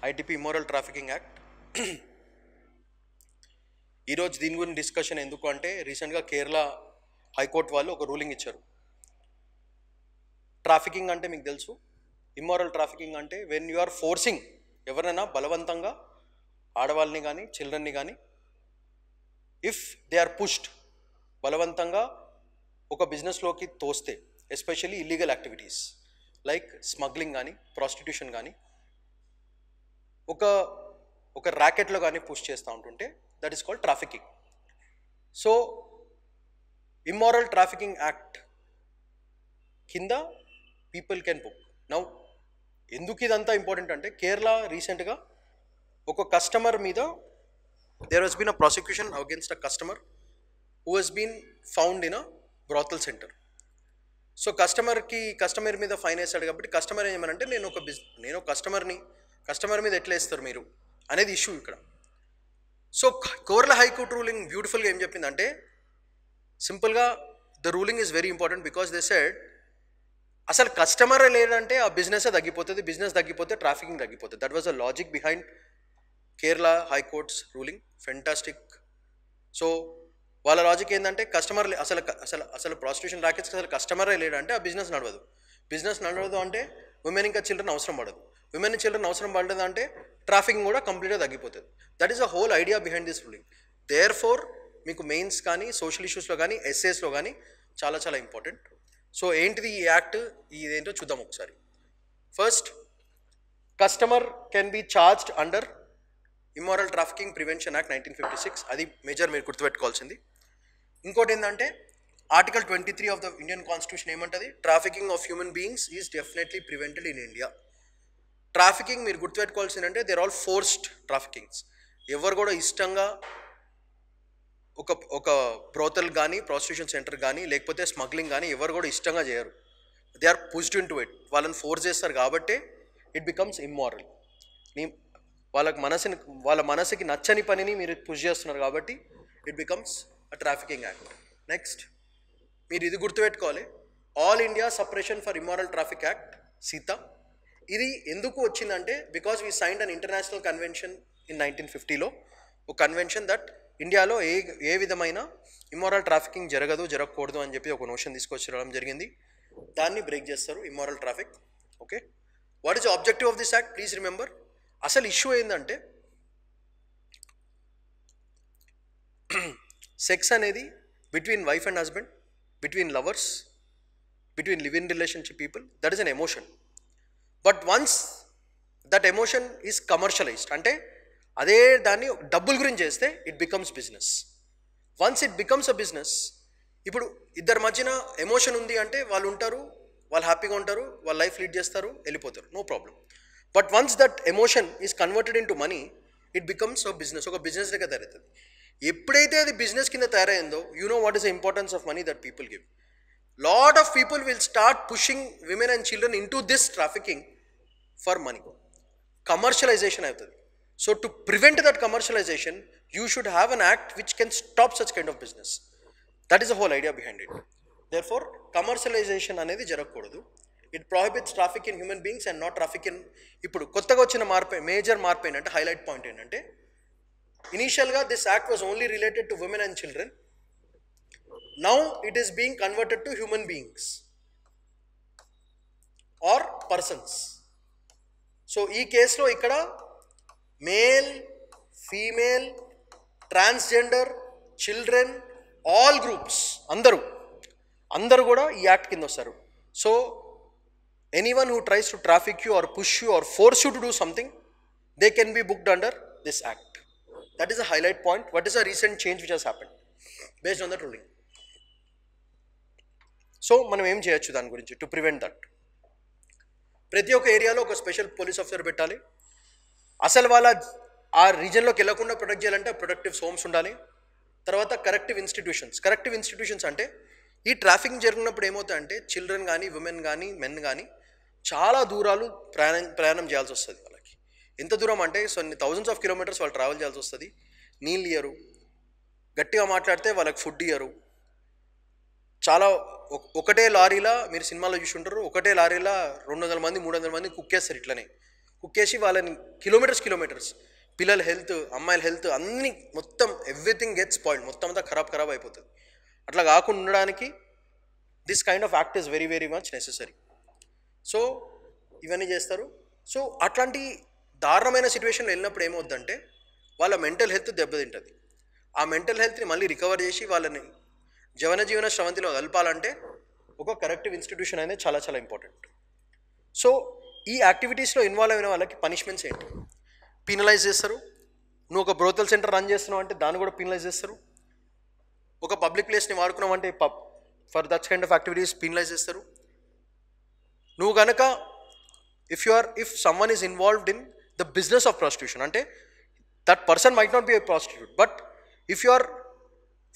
ITP immoral trafficking act. ఈరోజు దీని గురించి డిస్కషన్ ఎందుకు అంటే రీసెంట్గా కేరళ హైకోర్టు వాళ్ళు ఒక రూలింగ్ ఇచ్చారు. ట్రాఫికింగ్ అంటే మీకు తెలుసు, ఇమ్మోరల్ ట్రాఫికింగ్ అంటే వెన్ యు ఆర్ ఫోర్సింగ్, ఎవరైనా బలవంతంగా ఆడవాళ్ళని కానీ చిల్డ్రన్ని కానీ ఇఫ్ దే ఆర్ పుష్డ్, బలవంతంగా ఒక బిజినెస్లోకి తోస్తే, especially illegal activities like smuggling కానీ ప్రాస్టిట్యూషన్ కానీ ఒక ర్యాకెట్లో కానీ పుష్ చేస్తూ ఉంటుంటే that is called trafficking. So immoral trafficking act కింద పీపుల్ కెన్ బుక్. నౌ ఎందుకు ఇదంతా ఇంపార్టెంట్ అంటే కేరళ రీసెంట్గా ఒక కస్టమర్ మీద there has been a prosecution against a customer who has been found in a brothel centre. So customer మీద fine వేస్తాడు కాబట్టి కస్టమర్ ఏమనంటే నేను కస్టమర్ మీద ఎట్లా వేస్తారు మీరు అనేది ఇష్యూ ఇక్కడ. సో కేరళ హైకోర్టు రూలింగ్ బ్యూటిఫుల్గా ఏం చెప్పిందంటే, సింపుల్గా the ruling is very important because they said అసలు కస్టమర్ లేదంటే ఆ బిజినెస్ తగ్గిపోతుంది, బిజినెస్ తగ్గిపోతే ట్రాఫికింగ్ తగ్గిపోతుంది. That was the logic behind Kerala high courts ruling. Fantastic. So వాళ్ళ లాజిక్ ఏంటంటే కస్టమర్ అసలు ప్రాస్టిట్యూషన్ ర్యాకెట్స్కి అసలు కస్టమరే లేడంటే ఆ బిజినెస్ నడవదు అంటే ఉమెన్ ఇంకా చిల్డ్రన్ అవసరం పడదు, ఉమెన్ చిల్డ్రన్ అవసరం పడదు అంటే ట్రాఫికింగ్ కూడా కంప్లీట్గా తగ్గిపోతుంది. That is the whole idea behind this ruling. Therefore మీకు మెయిన్స్ కానీ సోషల్ ఇష్యూస్లో కానీ ఎస్ఏస్లో కానీ చాలా చాలా ఇంపార్టెంట్. సో ఏంటిది ఈ యాక్ట్, ఇదేంటో చూద్దాం ఒకసారి. First, customer can be charged under immoral trafficking prevention act 1956. అది మేజర్ మీరు గుర్తుపెట్టుకోవాల్సింది. ఇంకోటి ఏంటంటే article 23 of the Indian constitution ఏమంటుంది, trafficking of human beings is definitely prevented in India. Trafficking మీరు గుర్తుపెట్టుకోవాల్సిందంటే దేర్ ఆల్ ఫోర్స్డ్ ట్రాఫికింగ్స్. ఎవరు కూడా ఇష్టంగా ఒక బ్రోతల్ కానీ ప్రాస్టిట్యూషన్ సెంటర్ కానీ లేకపోతే స్మగ్లింగ్ కానీ ఎవరు కూడా ఇష్టంగా చేయరు. They are pushed into it. వాళ్ళని ఫోర్స్ చేస్తారు కాబట్టి ఇట్ బికమ్స్ ఇమ్మోరల్. వాళ్ళ మనసుకి నచ్చని పనిని మీరు పుష్ చేస్తున్నారు కాబట్టి it becomes a trafficking act. Next మీరు ఇది గుర్తుపెట్టుకోవాలి, all India separation for immoral traffic act SITA. ఇది ఎందుకు వచ్చిందంటే because we signed an international convention in 1950లో, ఒక కన్వెన్షన్ దట్ ఇండియాలో ఏ విధమైన ఇమ్మోరల్ ట్రాఫికింగ్ జరగకూడదు అని చెప్పి ఒక నోషన్ తీసుకొచ్చడం జరిగింది. దాన్ని బ్రేక్ చేస్తారు immoral traffic. Okay, what is the objective of this act? Please remember, అసలు ఇష్యూ ఏంటంటే సెక్స్ అనేది between wife and husband, between lovers, between live in relationship people, that is an emotion. But once that emotion is commercialised, అంటే అదే దాన్ని డబ్బుల గురించి చేస్తే it becomes business. Once it becomes a business, ఇప్పుడు ఇద్దరి మధ్యన ఎమోషన్ ఉంది అంటే వాళ్ళు ఉంటారు, వాళ్ళు హ్యాపీగా ఉంటారు, వాళ్ళ లైఫ్ లీడ్ చేస్తారు, వెళ్ళిపోతారు, no problem. But once that emotion is converted in to money, it becomes a business, ఒక బిజినెస్ దగ్గర తయారవుతుంది. ఎప్పుడైతే అది బిజినెస్ కింద తయారైందో, you know what is the importance of money that people give. Lot of people will start pushing women and children into this trafficking for money. Commercialization అవుతుంది. So to prevent that commercialization, you should have an act which can stop such kind of business. That is the whole idea behind it. Therefore, commercialization అనేది జరగకూడదు. It prohibits traffic in human beings and not traffic in. ఇప్పుడు కొత్తగా వచ్చిన major మార్పు ఏంటంటే, highlight point ఏంటంటే, ఇనీషియల్గా this act was only related to women and children. Now it is being converted to human beings or persons. So ఈ కేసులో ఇక్కడ male, female, transgender, children, all groups అందరూ కూడా ఈ యాక్ట్ కింద వస్తారు. So anyone who tries to traffic you or push you or force you to do something, they can be booked under this act. That is a highlight point. What is a recent change which has happened based on that ruling. So మనం ఏం చేయొచ్చు దాని గురించి to prevent that? ప్రతి ఒక్క ఏరియాలో ఒక special police officer పెట్టాలి. అసలు వాళ్ళ ఆ రీజన్లోకి వెళ్ళకుండా ప్రొటెక్ట్ చేయాలంటే ప్రొటెక్టివ్ హోమ్స్ ఉండాలి. తర్వాత కరెక్టివ్ ఇన్స్టిట్యూషన్స్ అంటే ఈ ట్రాఫికింగ్ జరిగినప్పుడు ఏమవుతాయంటే చిల్డ్రన్ కానీ ఉమెన్ కానీ మెన్ కానీ చాలా దూరాలు ప్రయాణం చేయాల్సి వస్తుంది. వాళ్ళకి ఎంత దూరం అంటే థౌజండ్స్ ఆఫ్ కిలోమీటర్స్ వాళ్ళు ట్రావెల్ చేయాల్సి వస్తుంది. నీళ్ళు ఇయ్యరు, గట్టిగా మాట్లాడితే వాళ్ళకి ఫుడ్ ఇయ్యరు. చాలా ఒకటే లారీలా మీరు సినిమాలో చూసి ఉంటారు, ఒకటే లారీలా 200 మంది 300 మంది కుక్కేస్తారు ఇట్లనే. కుక్కేసి వాళ్ళని కిలోమీటర్స్ పిల్లల హెల్త్, అమ్మాయిల హెల్త్ అన్నీ మొత్తం ఎవ్రీథింగ్ గెట్స్ స్పాయిల్డ్, మొత్తం అంతా ఖరాబ్ అయిపోతుంది. అట్లా కాకుండా ఉండడానికి this kind of act is very very much necessary. So ఇవన్నీ చేస్తారు. సో అట్లాంటి దారుణమైన సిచ్యువేషన్లో వెళ్ళినప్పుడు ఏమవుద్దంటే వాళ్ళ మెంటల్ హెల్త్ దెబ్బతింటుంది. ఆ మెంటల్ హెల్త్ని మళ్ళీ రికవర్ చేసి వాళ్ళని జీవన స్రవంతిలో కలపాలంటే ఒక కరెక్టివ్ ఇన్స్టిట్యూషన్ అనేది చాలా చాలా ఇంపార్టెంట్. సో ఈ యాక్టివిటీస్లో ఇన్వాల్వ్ అయిన వాళ్ళకి పనిష్మెంట్స్ ఏంటి? పీనలైజ్ చేస్తారు. నువ్వు ఒక బ్రోతల్ సెంటర్ రన్ చేస్తున్నావు అంటే దాన్ని కూడా పీనలైజ్ చేస్తారు. ఒక పబ్లిక్ ప్లేస్ని వాడుకున్నావు అంటే for that kind of activities penalise చేస్తారు. నువ్వు కనుక if someone is involved in the business of prostitution, అంటే that person might not be a prostitute, but if you are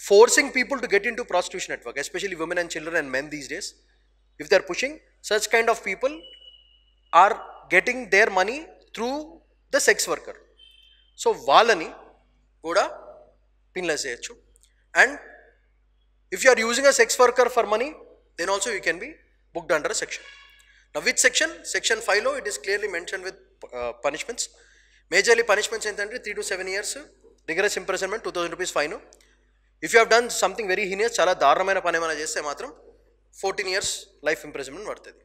forcing people to get into prostitution network, especially women and children and men these days, if they are pushing, such kind of people are getting their money through the sex worker. So వాళ్ళని కూడా penalize చేయొచ్చు. And if you are using a sex worker for money, then also you can be booked under a section. Now which section? Section 5 lo it is clearly mentioned with punishments. Majorly punishments ఏంటంటే 3 to 7 years rigorous imprisonment, 2000 rupees fine. If you have done something very heinous, చాలా దారుణమైన పని ఏమైనా చేస్తే మాత్రం 14 years life imprisonment పడుతుంది.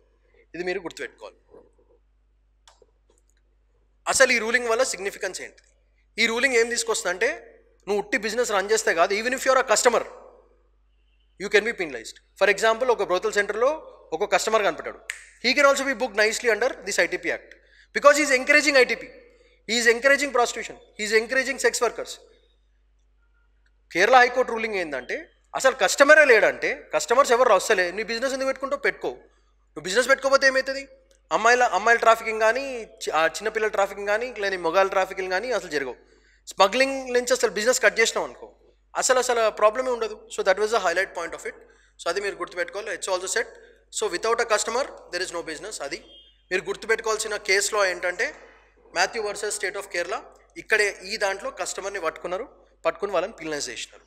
ఇది మీరు గుర్తుపెట్టుకోవాలి. అసలు ఈ రూలింగ్ వల్ల సిగ్నిఫికెన్స్ ఏంటి? ఈ రూలింగ్ ఏం తీసుకొస్తుందంటే నువ్వు ఉట్టి బిజినెస్ రన్ చేస్తే కాదు, even if you're a customer you can be penalised. For example ఒక బ్రోతల్ సెంటర్లో ఒక కస్టమర్ కనపడ్డాడు, he can also be book nicely under this ITP act because is encouraging ITP, is encouraging prostitution, is encouraging sex workers. Kerala high court ruling ఏంటంటే అసలు కస్టమరే లేడంటే, customers ఎవరు వస్తలే, నీ business ఎందుకు పెట్టుకుంటావు? పెట్టుకో. నువ్వు బిజినెస్ పెట్టుకోకపోతే ఏమవుతుంది? అమ్మాయిల ట్రాఫికింగ్ కానీ, చిన్నపిల్లల ట్రాఫికింగ్ కానీ, లేదా మొగాయిల ట్రాఫికింగ్ కానీ అసలు జరగవు. స్మగ్లింగ్ నుంచి అసలు బిజినెస్ కట్ చేసినాం అనుకో, అసలు ప్రాబ్లమే ఉండదు. So that was the highlight point of it. So అది మీరు గుర్తుపెట్టుకోవాలి. It's also set. So without a customer there is no business. అది మీరు గుర్తుపెట్టుకోవాల్సిన కేసులో ఏంటంటే Mathew versus state of Kerala. ఇక్కడే ఈ దాంట్లో కస్టమర్ని పట్టుకుని వాళ్ళని పీనలైజ్ చేసినారు.